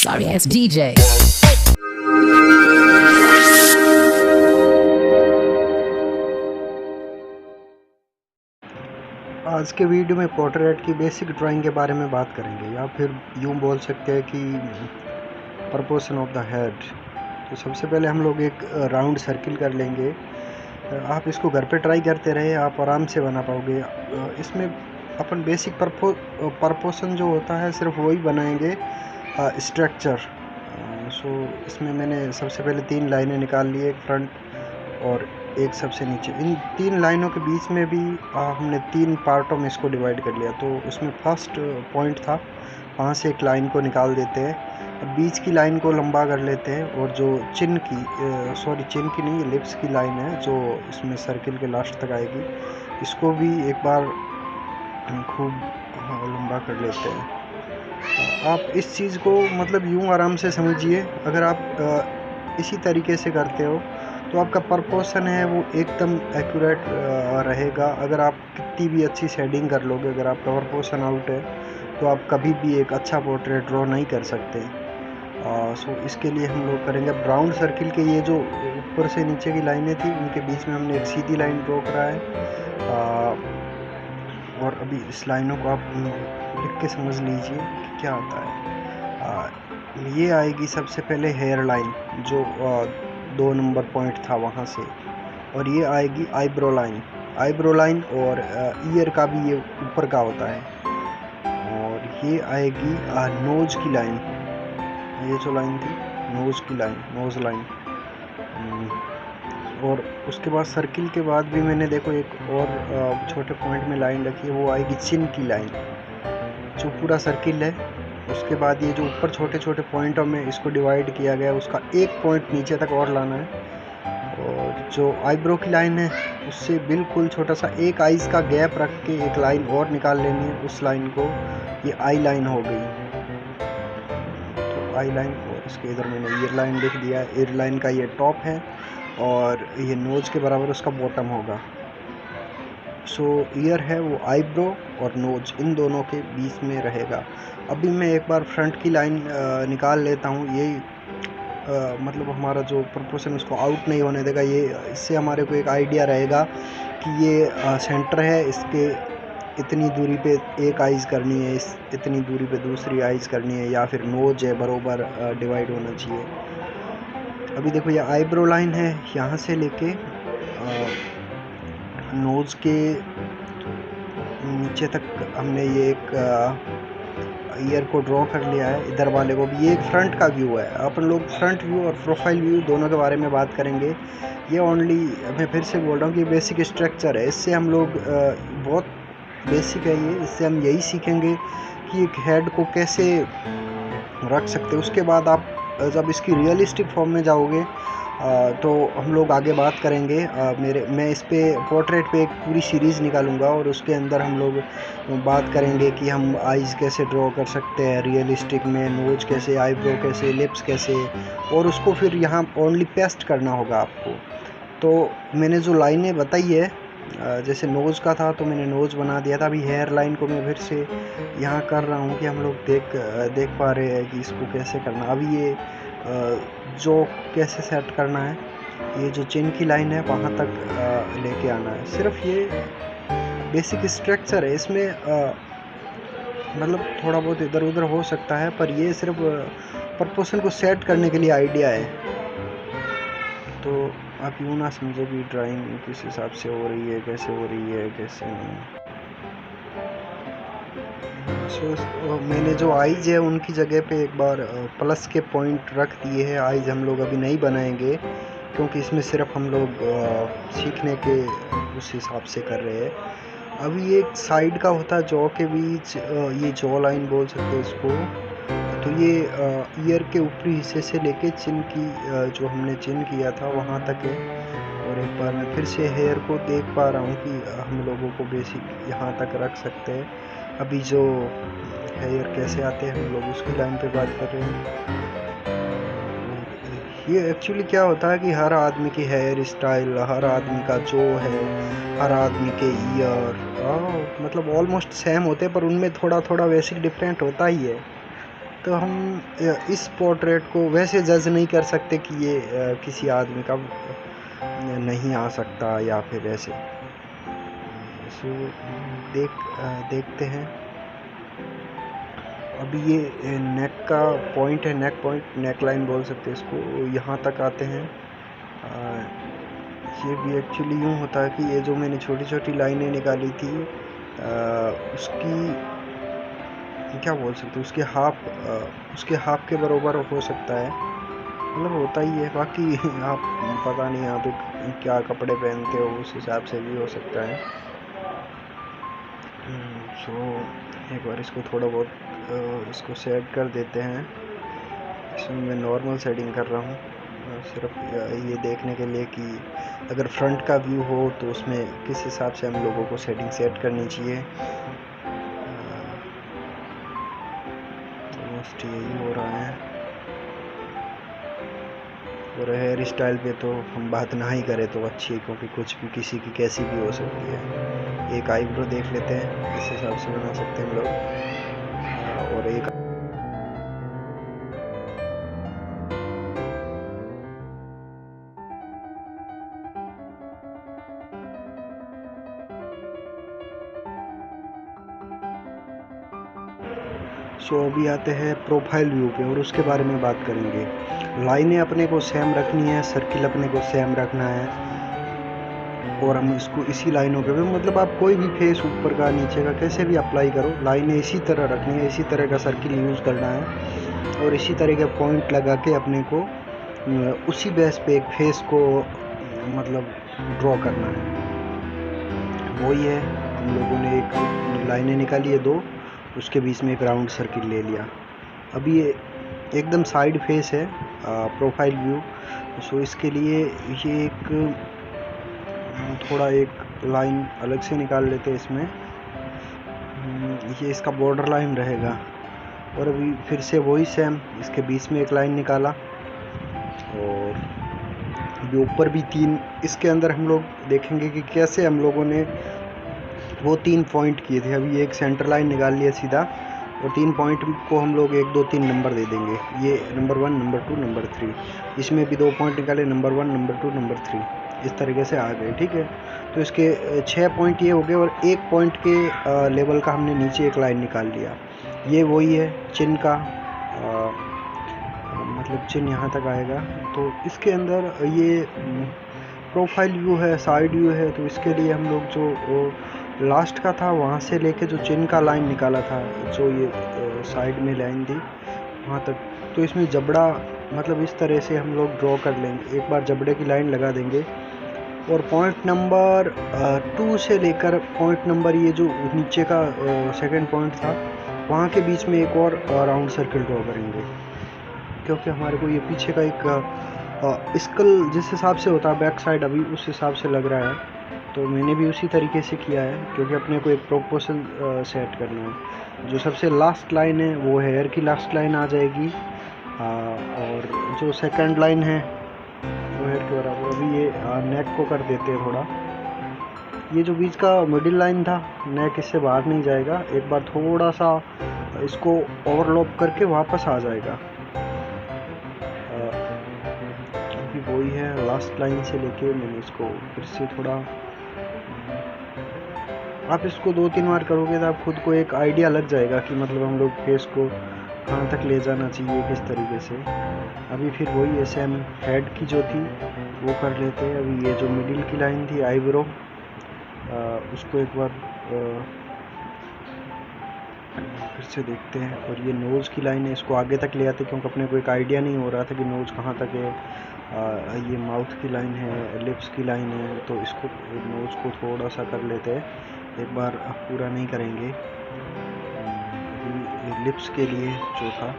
Sorry ass DJ. आज के video में पोर्ट्रेट की बेसिक ड्राइंग के बारे में बात करेंगे, या फिर यूँ बोल सकते हैं कि प्रपोर्शन ऑफ द हेड। तो सबसे पहले हम लोग एक राउंड सर्किल कर लेंगे। आप इसको घर पे ट्राई करते रहे, आप आराम से बना पाओगे। इसमें अपन बेसिक प्रपोर्शन जो होता है सिर्फ वही बनाएंगे, स्ट्रक्चर। सो इसमें मैंने सबसे पहले 3 लाइनें निकाल ली, एक फ्रंट और एक सबसे नीचे। इन 3 लाइनों के बीच में भी हमने 3 पार्टों में इसको डिवाइड कर लिया। तो उसमें फर्स्ट पॉइंट था, वहाँ से एक लाइन को निकाल देते हैं। अब बीच की लाइन को लंबा कर लेते हैं, और जो चिन की नहीं, ये लिप्स की लाइन है जो इसमें सर्किल के लास्ट तक आएगी, इसको भी एक बार खूब लंबा कर लेते हैं। आप इस चीज़ को मतलब यूँ आराम से समझिए। अगर आप इसी तरीके से करते हो तो आपका प्रपोर्शन है वो एकदम एक्यूरेट रहेगा। अगर आप कितनी भी अच्छी शेडिंग कर लोगे, अगर आपका प्रपोर्शन आउट है तो आप कभी भी एक अच्छा पोर्ट्रेट ड्रॉ नहीं कर सकते। सो इसके लिए हम लोग करेंगे राउंड सर्किल के ये जो ऊपर से नीचे की लाइनें थी, उनके बीच में हमने एक सीधी लाइन ड्रॉ करा है। और अभी इस लाइनों को आप लिख के समझ लीजिए कि क्या आता है। ये आएगी सबसे पहले हेयर लाइन, जो 2 नंबर पॉइंट था वहाँ से, और ये आएगी आईब्रो लाइन, और ईयर का भी ये ऊपर का होता है। और ये आएगी नोज की लाइन, ये जो लाइन थी नोज लाइन। और उसके बाद सर्किल के बाद भी मैंने देखो एक और छोटे पॉइंट में लाइन रखी है, वो आएगी चिन की लाइन। जो पूरा सर्किल है, उसके बाद ये जो ऊपर छोटे छोटे पॉइंटों में इसको डिवाइड किया गया है, उसका एक पॉइंट नीचे तक और लाना है। और जो आईब्रो की लाइन है, उससे बिल्कुल छोटा सा एक आईज का गैप रख के एक लाइन और निकाल लेनी है। उस लाइन को ये आई लाइन हो गई, तो आई लाइन। और इसके इधर मैंने ईयर लाइन लिख दिया है। ईयर लाइन का ये टॉप है, और ये नोज के बराबर उसका बॉटम होगा। सो ईयर है वो आईब्रो और नोज, इन दोनों के बीच में रहेगा। अभी मैं एक बार फ्रंट की लाइन निकाल लेता हूँ। ये मतलब हमारा जो प्रपोर्शन उसको आउट नहीं होने देगा। ये इससे हमारे को एक आइडिया रहेगा कि ये सेंटर है, इसके इतनी दूरी पे एक आइज़ करनी है, इस इतनी दूरी पे दूसरी आइज़ करनी है, या फिर नोज है बरोबर डिवाइड होना चाहिए। अभी देखो ये आईब्रो लाइन है, यहाँ से लेके नोज के नीचे तक हमने ये एक ईयर को ड्रॉ कर लिया है। इधर वाले को भी, ये एक फ्रंट का व्यू है। अपन लोग फ्रंट व्यू और प्रोफाइल व्यू दोनों के बारे में बात करेंगे। ये ओनली, मैं फिर से बोल रहा हूँ कि बेसिक स्ट्रक्चर है। इससे हम लोग बहुत बेसिक है ये, इससे हम यही सीखेंगे कि एक हेड को कैसे रख सकते हैं। उसके बाद आप जब इसकी रियलिस्टिक फॉर्म में जाओगे तो हम लोग आगे बात करेंगे। मैं इस पे पोर्ट्रेट पे एक पूरी सीरीज़ निकालूंगा, और उसके अंदर हम लोग बात करेंगे कि हम आइज़ कैसे ड्रॉ कर सकते हैं रियलिस्टिक में, नोज कैसे, आईब्रो कैसे, लिप्स कैसे, और उसको फिर यहाँ ओनली पेस्ट करना होगा आपको। तो मैंने जो लाइनें बताई है, जैसे नोज़ का था तो मैंने नोज़ बना दिया था। अभी हेयर लाइन को मैं फिर से यहाँ कर रहा हूँ कि हम लोग देख पा रहे हैं कि इसको कैसे करना। अभी ये जो कैसे सेट करना है, ये जो चिन की लाइन है वहाँ तक लेके आना है। सिर्फ ये बेसिक स्ट्रक्चर है। इसमें मतलब थोड़ा बहुत इधर उधर हो सकता है, पर ये सिर्फ प्रपोर्शन को सेट करने के लिए आइडिया है। तो आप यूँ ना समझो कि ड्राइंग किस हिसाब से हो रही है, कैसे हो रही है, कैसे नहीं। मैंने जो आइज़ है उनकी जगह पे एक बार प्लस के पॉइंट रख दिए हैं। आइज़ हम लोग अभी नहीं बनाएंगे, क्योंकि इसमें सिर्फ हम लोग सीखने के उस हिसाब से कर रहे हैं। अभी एक साइड का होता है जॉ के बीच, ये जॉ लाइन बोल सकते हैं इसको। तो ये ईयर के ऊपरी हिस्से से लेके चिन की, जो हमने चिन किया था वहाँ तक है। और एक बार मैं फिर से हेयर को देख पा रहा हूँ कि हम लोगों को बेसिक यहाँ तक रख सकते हैं। अभी जो हेयर कैसे आते हैं हम लोग उसकी लाइन पे बात कर रहे हैं। ये एक्चुअली क्या होता है कि हर आदमी की हेयर स्टाइल, हर आदमी का जो है, हर आदमी के ईयर मतलब ऑलमोस्ट सेम होते हैं, पर उनमें थोड़ा थोड़ा बेसिक डिफरेंट होता ही है। तो हम इस पोर्ट्रेट को वैसे जज नहीं कर सकते कि ये किसी आदमी का नहीं आ सकता या फिर ऐसे। सो देखते हैं। अभी ये नेक का पॉइंट है, नेक पॉइंट, नेक लाइन बोल सकते हैं इसको, यहाँ तक आते हैं। ये भी एक्चुअली यूँ होता है कि ये जो मैंने छोटी छोटी लाइनें निकाली थी उसकी क्या बोल सकते हैं, उसके हाफ के बराबर हो सकता है, मतलब होता ही है। बाकी आप पता नहीं आप क्या कपड़े पहनते हो, उस हिसाब से भी हो सकता है। सो एक बार इसको थोड़ा बहुत इसको सेट कर देते हैं। इसमें मैं नॉर्मल सेटिंग कर रहा हूँ, सिर्फ ये देखने के लिए कि अगर फ्रंट का व्यू हो तो उसमें किस हिसाब से हम लोगों को सेटिंग सेट करनी चाहिए। ऑलमोस्ट यही हो रहा है। और हेयर स्टाइल पे तो हम बात ना ही करें तो अच्छी है, क्योंकि कुछ भी किसी की कैसी भी हो सकती है। एक आईब्रो देख लेते हैं, इस हिसाब से बना सकते हैं हम लोग। और एक अभी आते हैं प्रोफाइल व्यू पे और उसके बारे में बात करेंगे। लाइनें अपने को सेम रखनी है, सर्किल अपने को सेम रखना है, और हम इसको इसी लाइनों पे, मतलब आप कोई भी फेस ऊपर का नीचे का कैसे भी अप्लाई करो, लाइनें इसी तरह रखनी है, इसी तरह का सर्किल यूज़ करना है, और इसी तरह के पॉइंट लगा के अपने को उसी बेस पे एक फेस को मतलब ड्रॉ करना है। वही है, हम लोगों ने एक लाइनें निकाली है 2, उसके बीच में एक राउंड सर्किल ले लिया। अभी ये एकदम साइड फेस है प्रोफाइल व्यू। सो इसके लिए ये एक थोड़ा एक लाइन अलग से निकाल लेते हैं इसमें। ये इसका बॉर्डर लाइन रहेगा। और अभी फिर से वही सेम, इसके बीच में एक लाइन निकाला, और अभी ऊपर भी 3, इसके अंदर हम लोग देखेंगे कि कैसे हम लोगों ने वो 3 पॉइंट किए थे। अभी एक सेंटर लाइन निकाल लिया सीधा, और 3 पॉइंट को हम लोग 1 2 3 नंबर दे देंगे। ये नंबर 1, नंबर 2, नंबर 3। इसमें भी 2 पॉइंट निकाले, नंबर 1, नंबर 2, नंबर 3, इस तरीके से आ गए। ठीक है, तो इसके 6 पॉइंट ये हो गए, और 1 पॉइंट के लेवल का हमने नीचे एक लाइन निकाल लिया। ये वही है चिन्ह का, मतलब चिन्ह यहाँ तक आएगा। तो इसके अंदर ये प्रोफाइल व्यू है, साइड व्यू है, तो इसके लिए हम लोग जो लास्ट का था वहाँ से लेके जो चिन्ह का लाइन निकाला था, जो ये साइड में लाइन थी वहाँ तक, तो इसमें जबड़ा मतलब इस तरह से हम लोग ड्रॉ कर लेंगे। एक बार जबड़े की लाइन लगा देंगे, और पॉइंट नंबर 2 से लेकर पॉइंट नंबर ये जो नीचे का सेकंड पॉइंट था वहाँ के बीच में एक और राउंड सर्किल ड्रॉ करेंगे, क्योंकि हमारे को ये पीछे का एक स्कल जिस हिसाब से होता है बैक साइड, अभी उस हिसाब से लग रहा है। तो मैंने भी उसी तरीके से किया है, क्योंकि अपने को एक प्रोपोर्शन सेट करना है। जो सबसे लास्ट लाइन है वो हेयर की लास्ट लाइन आ जाएगी, और जो सेकंड लाइन है वो हेयर के बराबर। अभी ये नेक को कर देते हैं थोड़ा, ये जो बीच का मिडिल लाइन था, नेक इससे बाहर नहीं जाएगा, एक बार थोड़ा सा इसको ओवरलैप करके वापस आ जाएगा। अभी वही है, लास्ट लाइन से लेके मैंने इसको फिर से थोड़ा, आप इसको 2-3 बार करोगे तो आप खुद को एक आइडिया लग जाएगा कि मतलब हम लोग फेस को कहाँ तक ले जाना चाहिए, किस तरीके से। अभी फिर वही है सेम, हेड की जो थी वो कर लेते हैं। अभी ये जो मिडिल की लाइन थी आईब्रो, उसको एक बार फिर से देखते हैं। और ये नोज़ की लाइन है, इसको आगे तक ले आते, क्योंकि अपने को एक आइडिया नहीं हो रहा था कि नोज़ कहाँ तक है। ये माउथ की लाइन है, लिप्स की लाइन है, तो इसको नोज़ को थोड़ा सा कर लेते हैं, एक बार पूरा नहीं करेंगे। लिप्स के लिए जो था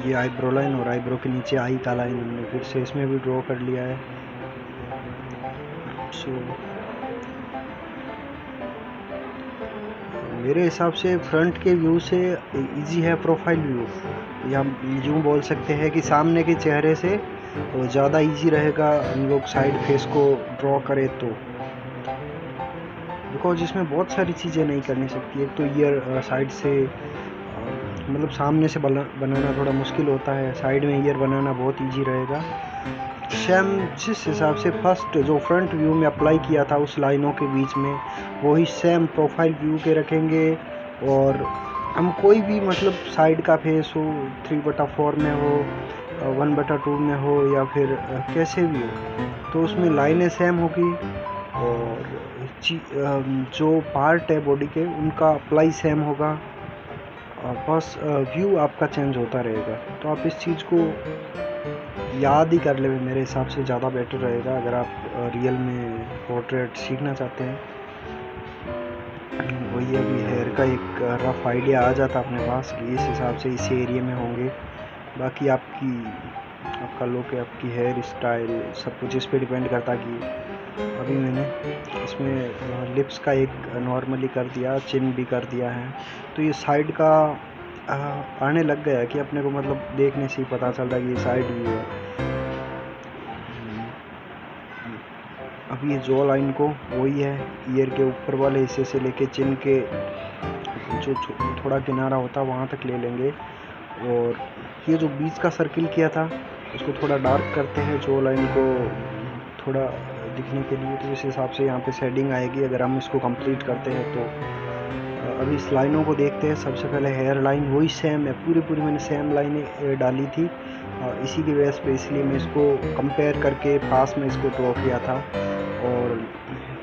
ये आईब्रो लाइन, और आईब्रो के नीचे आई का लाइन हमने फिर से इसमें भी ड्रॉ कर लिया है। सो मेरे हिसाब से फ्रंट के व्यू से इजी है प्रोफाइल व्यू, या यूँ बोल सकते हैं कि सामने के चेहरे से ज़्यादा इजी रहेगा हम लोग साइड फेस को ड्रॉ करें तो, बिकॉज इसमें बहुत सारी चीज़ें नहीं करनी सकती। एक तो ईयर साइड से मतलब सामने से बनाना थोड़ा मुश्किल होता है, साइड में ईयर बनाना बहुत इजी रहेगा। सेम जिस हिसाब से फर्स्ट जो फ्रंट व्यू में अप्लाई किया था उस लाइनों के बीच में, वही सेम प्रोफाइल व्यू के रखेंगे। और हम कोई भी मतलब साइड का फेस हो, 3/4 में हो, 1/2 में हो, या फिर कैसे भी हो, तो उसमें लाइनें सेम होगी और जो पार्ट है बॉडी के उनका अप्लाई सेम होगा। बस व्यू आपका चेंज होता रहेगा। तो आप इस चीज़ को याद ही कर ले, मेरे हिसाब से ज़्यादा बेटर रहेगा अगर आप रियल में पोर्ट्रेट सीखना चाहते हैं। वही अभी हेयर का एक रफ आइडिया आ जाता अपने पास कि इस हिसाब से इस एरिया में होंगे। बाकी आपका लुक है, आपकी हेयर स्टाइल, सब कुछ इस पे डिपेंड करता है। कि अभी मैंने इसमें लिप्स का एक नॉर्मली कर दिया, चिन भी कर दिया है, तो ये साइड का आने लग गया कि अपने को मतलब देखने से ही पता चलता है कि ये साइड व्यू है। अभी ये जॉ लाइन को वही है, ईयर के ऊपर वाले हिस्से से लेके चिन के जो थोड़ा किनारा होता है वहाँ तक ले लेंगे। और ये जो बीच का सर्किल किया था उसको थोड़ा डार्क करते हैं, जॉ लाइन को थोड़ा दिखने के लिए। तो इस हिसाब से यहाँ पे शेडिंग आएगी अगर हम इसको कंप्लीट करते हैं। तो अभी इस लाइनों को देखते हैं। सबसे पहले हेयर लाइन वही सेम है, पूरी मैंने सेम लाइनें डाली थी इसी की बेस पे, इसलिए मैं इसको कंपेयर करके पास में इसको ड्रॉ किया था। और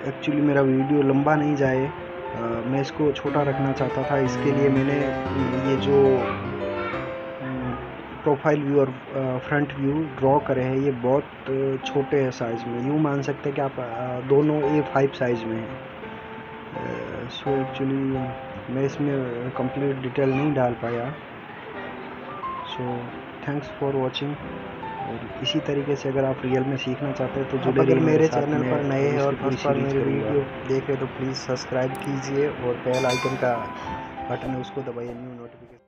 एक्चुअली मेरा वीडियो लंबा नहीं जाए, मैं इसको छोटा रखना चाहता था, इसके लिए मैंने ये जो प्रोफाइल व्यू और फ्रंट व्यू ड्रॉ करे हैं ये बहुत छोटे हैं साइज़ में। यूँ मान सकते हैं कि आप दोनों A5 साइज़ में हैं। सो एक्चुअली मैं इसमें कंप्लीट डिटेल नहीं डाल पाया। So thanks for watching. और इसी तरीके से अगर आप रियल में सीखना चाहते हैं तो जुड़े रहिए। अगर मेरे चैनल पर नए हैं और फर्स्ट बार मेरी वीडियो देख रहे तो प्लीज़ सब्सक्राइब कीजिए और बेल आइकन का बटन है उसको दबाइए, न्यू नोटिफिकेशन